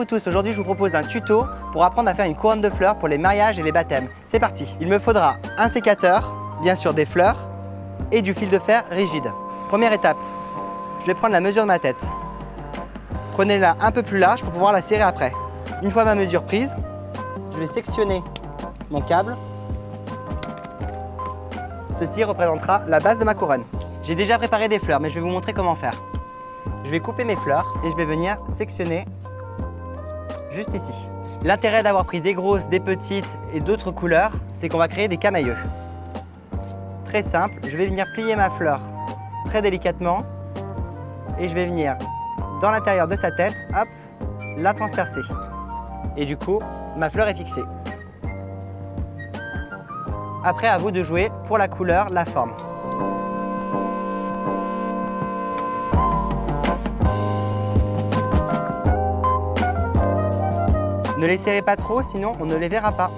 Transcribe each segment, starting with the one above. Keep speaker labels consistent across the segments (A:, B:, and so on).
A: vous tous, aujourd'hui je vous propose un tuto pour apprendre à faire une couronne de fleurs pour les mariages et les baptêmes. C'est parti. Il me faudra un sécateur, bien sûr des fleurs et du fil de fer rigide. Première étape, je vais prendre la mesure de ma tête. Prenez-la un peu plus large pour pouvoir la serrer après. Une fois ma mesure prise, je vais sectionner mon câble. Ceci représentera la base de ma couronne. J'ai déjà préparé des fleurs, mais je vais vous montrer comment faire. Je vais couper mes fleurs et je vais venir sectionner juste ici. L'intérêt d'avoir pris des grosses, des petites et d'autres couleurs, c'est qu'on va créer des camailleux. Très simple, je vais venir plier ma fleur très délicatement et je vais venir dans l'intérieur de sa tête, hop, la transpercer. Et du coup, ma fleur est fixée. Après, à vous de jouer pour la couleur, la forme. Ne les serrez pas trop, sinon on ne les verra pas.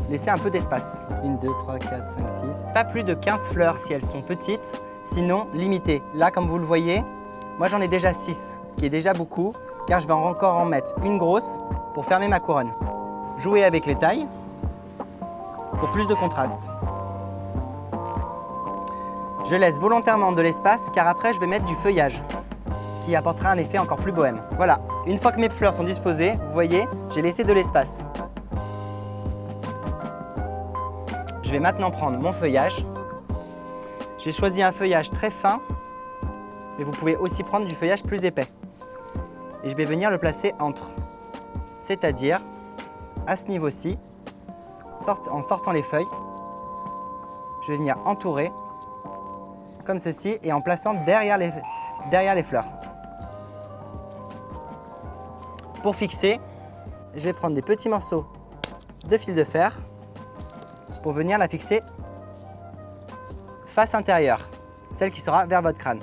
A: Laissez un peu d'espace. 1, 2, 3, 4, 5, 6. Pas plus de 15 fleurs si elles sont petites, sinon limitez. Là, comme vous le voyez, moi j'en ai déjà 6, ce qui est déjà beaucoup, car je vais encore en mettre une grosse pour fermer ma couronne. Jouez avec les tailles pour plus de contraste. Je laisse volontairement de l'espace, car après je vais mettre du feuillage, ce qui apportera un effet encore plus bohème. Voilà, une fois que mes fleurs sont disposées, vous voyez, j'ai laissé de l'espace. Je vais maintenant prendre mon feuillage. J'ai choisi un feuillage très fin, mais vous pouvez aussi prendre du feuillage plus épais. Et je vais venir le placer entre, c'est-à-dire à ce niveau-ci, en sortant les feuilles, je vais venir entourer comme ceci et en plaçant derrière les fleurs. Pour fixer, je vais prendre des petits morceaux de fil de fer pour venir la fixer face intérieure, celle qui sera vers votre crâne.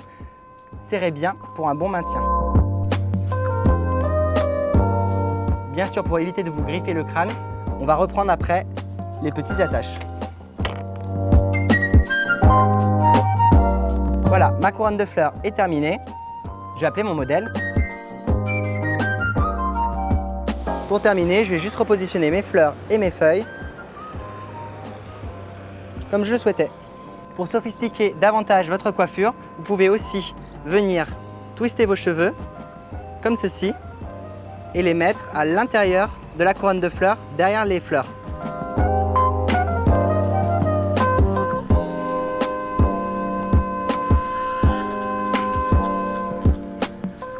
A: Serrez bien pour un bon maintien. Bien sûr, pour éviter de vous griffer le crâne, on va reprendre après les petites attaches. Voilà, ma couronne de fleurs est terminée. Je vais appeler mon modèle. Pour terminer, je vais juste repositionner mes fleurs et mes feuilles comme je le souhaitais. Pour sophistiquer davantage votre coiffure, vous pouvez aussi venir twister vos cheveux comme ceci et les mettre à l'intérieur de la couronne de fleurs, derrière les fleurs.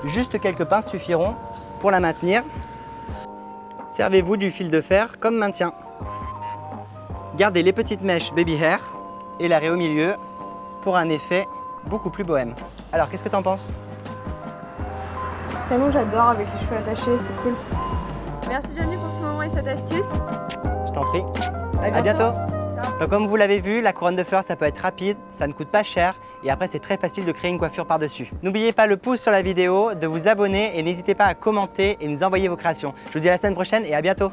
A: Juste quelques pinces suffiront pour la maintenir. Servez-vous du fil de fer comme maintien. Gardez les petites mèches baby hair et la raie au milieu pour un effet beaucoup plus bohème. Alors, qu'est-ce que tu en penses?
B: Canon, j'adore avec les cheveux attachés, c'est cool. Merci Gianni pour ce moment et cette astuce.
A: Je t'en prie.
B: À bientôt.
A: Donc, comme vous l'avez vu, la couronne de fleurs, ça peut être rapide, ça ne coûte pas cher et après, c'est très facile de créer une coiffure par-dessus. N'oubliez pas le pouce sur la vidéo, de vous abonner et n'hésitez pas à commenter et nous envoyer vos créations. Je vous dis à la semaine prochaine et à bientôt.